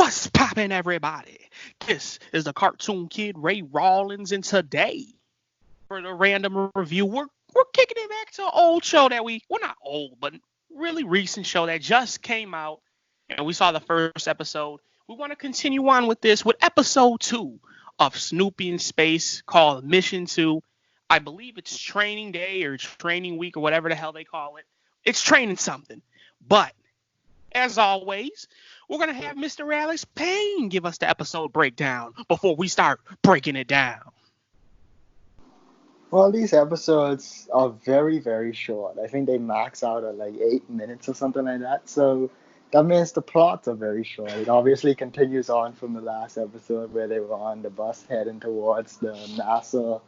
What's poppin', everybody? This is the cartoon kid Ray Rawlins, and today, for the random review, we're kicking it back to an old show that not old, but really recent show that just came out, and we saw the first episode. We want to continue on with this with episode 2 of Snoopy in Space, called Mission 2. I believe it's training day or training week or whatever the hell they call it. It's training something, but as always, we're going to have Mr. Alex Payne give us the episode breakdown before we start breaking it down. Well, these episodes are very, very short. I think they max out at like 8 minutes or something like that. So that means the plots are very short. It obviously continues on from the last episode where they were on the bus heading towards the NASA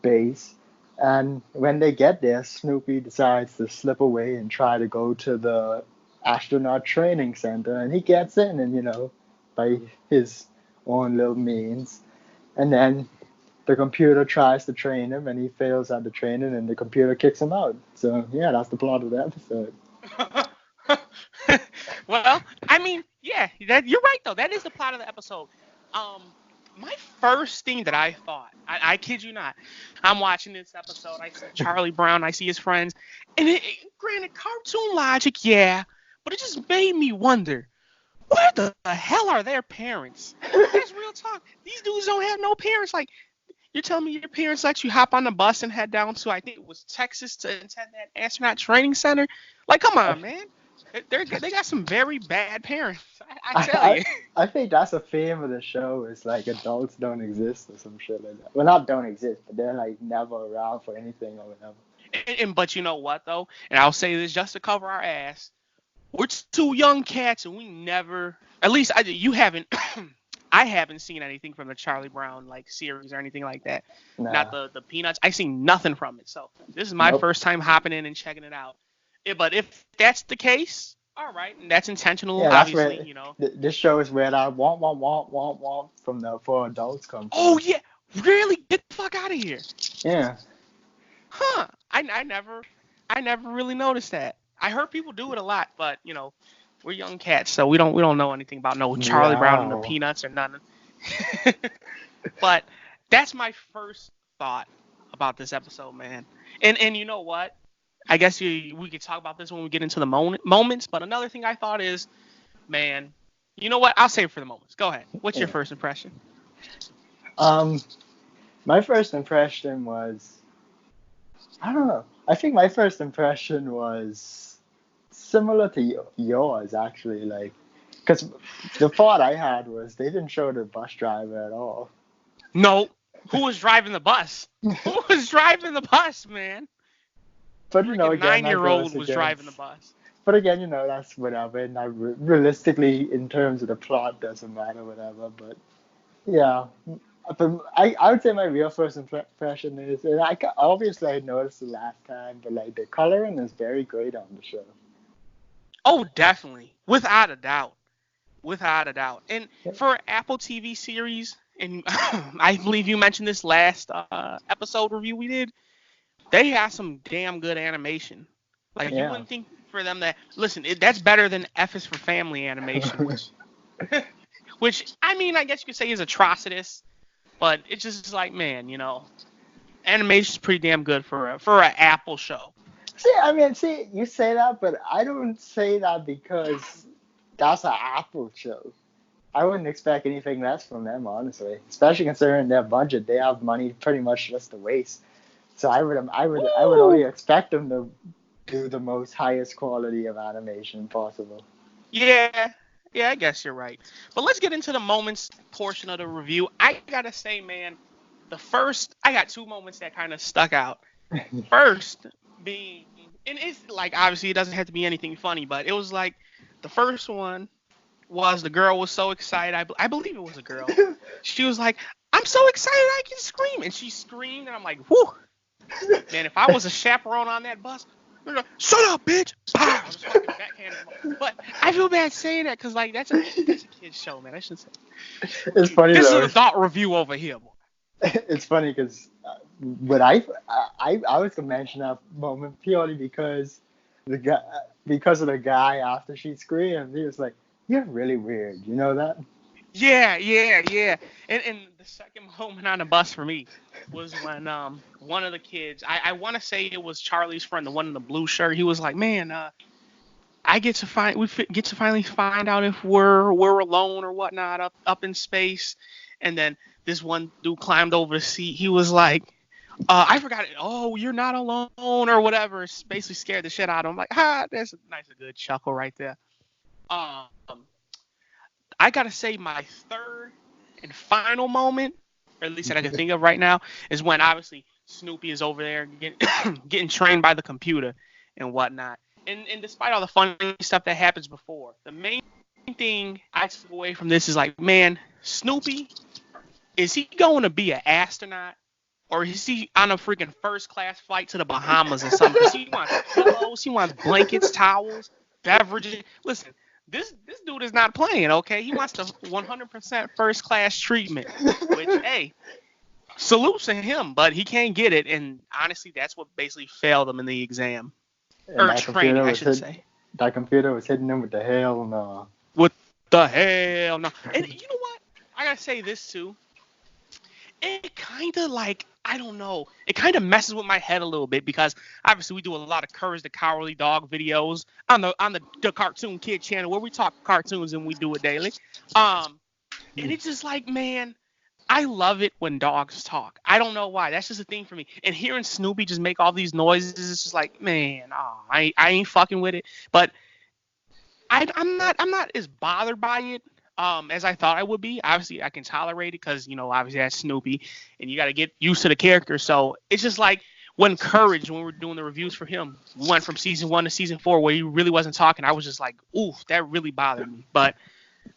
base. And when they get there, Snoopy decides to slip away and try to go to the astronaut training center. And he gets in, and by his own little means. And then the computer tries to train him, and he fails at the training, and the computer kicks him out. So, yeah, that's the plot of the episode. Well, I mean, yeah, you're right, though. That is the plot of the episode. My first thing that I thought, I kid you not, I'm watching this episode, I see Charlie Brown, I see his friends, and granted, cartoon logic, yeah, but it just made me wonder, where the hell are their parents? That's real talk. These dudes don't have no parents. Like, you're telling me your parents let you hop on the bus and head down to, I think it was Texas, to attend that astronaut training center? Like, come on, man. They got some very bad parents. I tell you. I think that's a theme of the show. Is like adults don't exist or some shit like that. Well, not don't exist, but they're like never around for anything or whatever. But you know what though? And I'll say this just to cover our ass. We're two young cats, and we never. At least you haven't. I haven't seen anything from the Charlie Brown like series or anything like that. Nah. Not the Peanuts. I've seen nothing from it. So this is my first time hopping in and checking it out. But if that's the case, all right, and that's intentional, yeah, obviously, This show is where that want from the for adults comes from. Oh yeah, really? Get the fuck out of here. Yeah. Huh? I never really noticed that. I heard people do it a lot, but we're young cats, so we don't know anything about no Charlie Brown and the Peanuts or nothing. But that's my first thought about this episode, man. And you know what? I guess we could talk about this when we get into the moments, but another thing I thought is, man, you know what? I'll save it for the moments. Go ahead. What's your first impression? My first impression was, I don't know. I think my first impression was similar to yours, actually. Like, because the thought I had was they didn't show the bus driver at all. No. Who was driving the bus? Who was driving the bus, man? But again, 9-year-old was driving the bus. But again, that's whatever. And realistically, in terms of the plot, doesn't matter, whatever. But yeah, I would say my real first impression is, and obviously I noticed the last time, but like the coloring is very great on the show. Oh, definitely, without a doubt. And for an Apple TV series, and I believe you mentioned this last episode review we did. They have some damn good animation. Like, you wouldn't think for them that... Listen, that's better than F is for Family animation, which, I mean, I guess you could say is atrocious, but it's just like, man, animation's pretty damn good for an Apple show. See, you say that, but I don't say that because that's an Apple show. I wouldn't expect anything less from them, honestly. Especially considering their budget. They have money pretty much just to waste. So I would only expect them to do the most highest quality of animation possible. Yeah, I guess you're right. But let's get into the moments portion of the review. I gotta say, man, I got 2 moments that kind of stuck out. First being, and it's like, obviously it doesn't have to be anything funny, but it was like, the first one was the girl was so excited. I believe it was a girl. She was like, I'm so excited I can scream. And she screamed, and I'm like, whew. Man, if I was a chaperone on that bus, like, shut up, bitch! Pow! Just fucking backhand. But I feel bad saying that because, like, that's a kid's show, man. I shouldn't say. It's funny. This is a thought review over here, boy. It's funny because I was gonna mention that moment purely because of the guy after she screamed. He was like, You're really weird. You know that? Yeah, yeah, yeah. And the second moment on the bus for me was when one of the kids, I want to say it was Charlie's friend, the one in the blue shirt. He was like, "Man, I get to get to finally find out if we're alone or whatnot up in space." And then this one dude climbed over the seat. He was like, I forgot it. Oh, you're not alone or whatever. It's basically scared the shit out of him. Like, that's a nice, a good chuckle right there. Um, I gotta say my third and final moment, or at least that I can think of right now, is when obviously Snoopy is over there getting trained by the computer and whatnot. And despite all the funny stuff that happens before, the main thing I took away from this is like, man, Snoopy, is he going to be an astronaut? Or is he on a freaking first class flight to the Bahamas or something? Because he wants pillows, he wants blankets, towels, beverages. Listen, this dude is not playing, okay? He wants the 100% first class treatment. Which, hey, salutes to him, but he can't get it. And honestly, that's what basically failed him in the exam. And Or training, I should say. that computer was hitting him with the hell no. What the hell? No. And you know what? I gotta say this too. It kind of like, I don't know, it kind of messes with my head a little bit because obviously we do a lot of Courage the Cowardly Dog videos on the Cartoon Kid channel where we talk cartoons and we do it daily. And it's just like, man, I love it when dogs talk. I don't know why. That's just a thing for me. And hearing Snoopy just make all these noises, it's just like, man, I ain't fucking with it. But I'm not as bothered by it as I thought I would be. Obviously, I can tolerate it because, obviously that's Snoopy, and you got to get used to the character. So it's just like when Courage, when we were doing the reviews for him, went from season 1 to season 4 where he really wasn't talking. I was just like, ooh, that really bothered me. But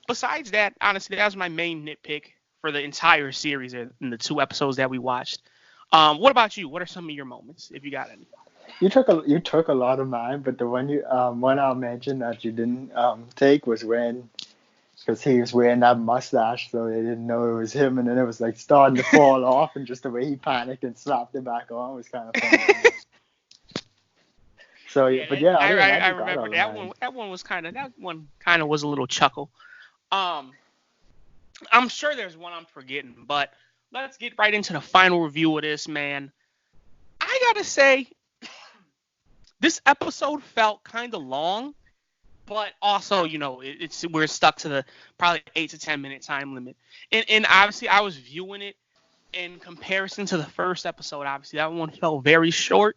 besides that, honestly, that was my main nitpick for the entire series in the 2 episodes that we watched. What about you? What are some of your moments, if you got any? You took a lot of mine, but the one I'll mention that you didn't take was when, because he was wearing that mustache, so they didn't know it was him, and then it was like starting to fall off, and just the way he panicked and slapped it back on was kind of funny. So, Yeah, but yeah, I remember that one was kind of was a little chuckle. Um, I'm sure there's one I'm forgetting, but let's get right into the final review of this, man. I gotta say, this episode felt kind of long, but also, we're stuck to the probably 8 to 10 minute time limit. And obviously, I was viewing it in comparison to the first episode. Obviously, that one felt very short,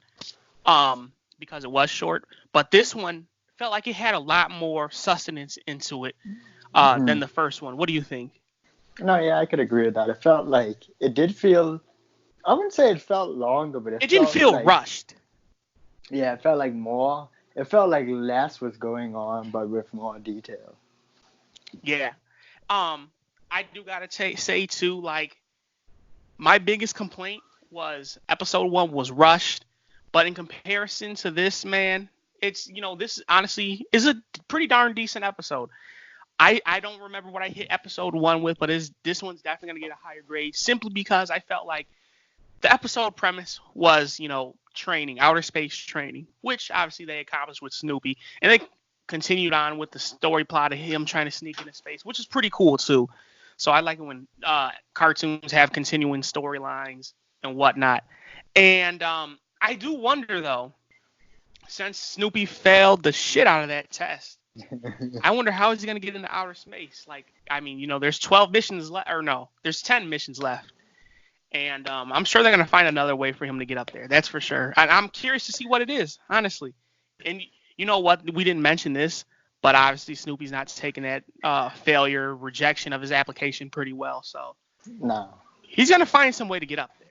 because it was short. But this one felt like it had a lot more sustenance into it than the first one. What do you think? No, yeah, I could agree with that. It felt like it did feel. I wouldn't say it felt longer, but it didn't feel like, rushed. Yeah, it felt like more. It felt like less was going on, but with more detail. Yeah. I do gotta say too, like, my biggest complaint was episode 1 was rushed, but in comparison to this, man, it's this honestly is a pretty darn decent episode. I don't remember what I hit episode 1 with, but this one's definitely gonna get a higher grade simply because I felt like the episode premise was, training, outer space training, which obviously they accomplished with Snoopy, and they continued on with the story plot of him trying to sneak into space, which is pretty cool too. So I like it when cartoons have continuing storylines and whatnot. And I do wonder though, since Snoopy failed the shit out of that test, I wonder how is he gonna get into outer space. Like, I mean, there's 12 missions left, or no, there's 10 missions left. And I'm sure they're going to find another way for him to get up there. That's for sure. And I'm curious to see what it is, honestly. And you know what? We didn't mention this, but obviously Snoopy's not taking that failure, rejection of his application pretty well. So No. he's going to find some way to get up there.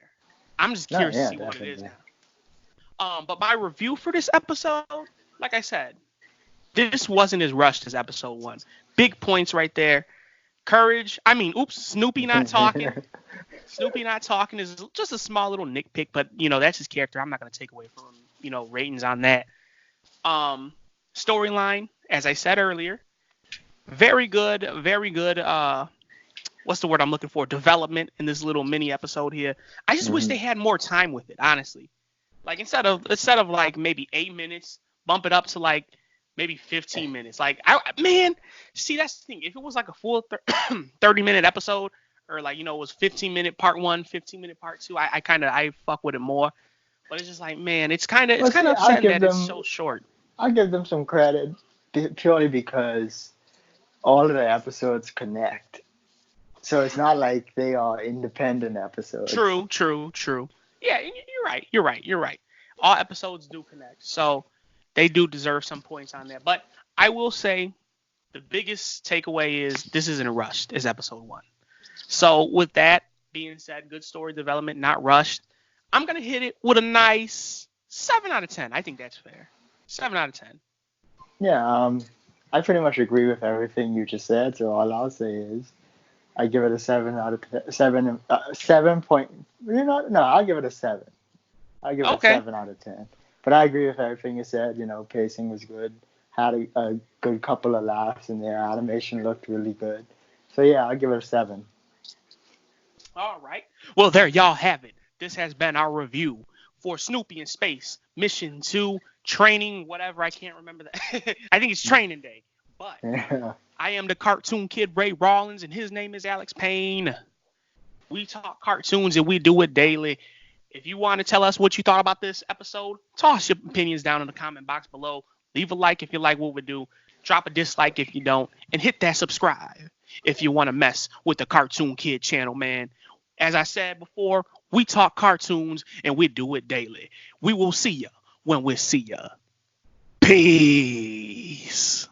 I'm just curious to see definitely. what it is now. But my review for this episode, like I said, this wasn't as rushed as episode 1. Big points right there. Snoopy not talking. Snoopy not talking is just a small little nitpick, but that's his character. I'm not going to take away from him, ratings on that. Storyline, as I said earlier, very good. What's the word I'm looking for? Development in this little mini episode here. I just wish they had more time with it, honestly. Like instead of like maybe 8 minutes, bump it up to like maybe 15 minutes. Like, man, see, that's the thing. If it was like a full 30-minute episode, or like, it was 15-minute part one, 15-minute part two, I fuck with it more. But it's just like, man, it's kind of Well, see, upsetting that it's so short. I give them some credit purely because all of the episodes connect. So it's not like they are independent episodes. True. Yeah, you're right. All episodes do connect. So they do deserve some points on there. But I will say the biggest takeaway is this isn't rushed as episode 1. So with that being said, good story development, not rushed. I'm going to hit it with a nice 7 out of 10. I think that's fair. 7 out of 10. Yeah, I pretty much agree with everything you just said. So all I'll say is I give it a 7 out of 10. 7 point. No, I'll give it a 7. I'll give it a 7 out of 10. But I agree with everything you said. Pacing was good. Had a good couple of laughs in there. Animation looked really good. So yeah, I'll give it a 7. All right. Well, there y'all have it. This has been our review for Snoopy in Space, Mission 2, Training, whatever. I can't remember that. I think it's Training Day. But Yeah. I am the cartoon kid, Ray Rawlins, and his name is Alex Payne. We talk cartoons, and we do it daily. If you want to tell us what you thought about this episode, toss your opinions down in the comment box below. Leave a like if you like what we do. Drop a dislike if you don't. And hit that subscribe if you want to mess with the Cartoon Kid channel, man. As I said before, we talk cartoons, and we do it daily. We will see ya when we see ya. Peace.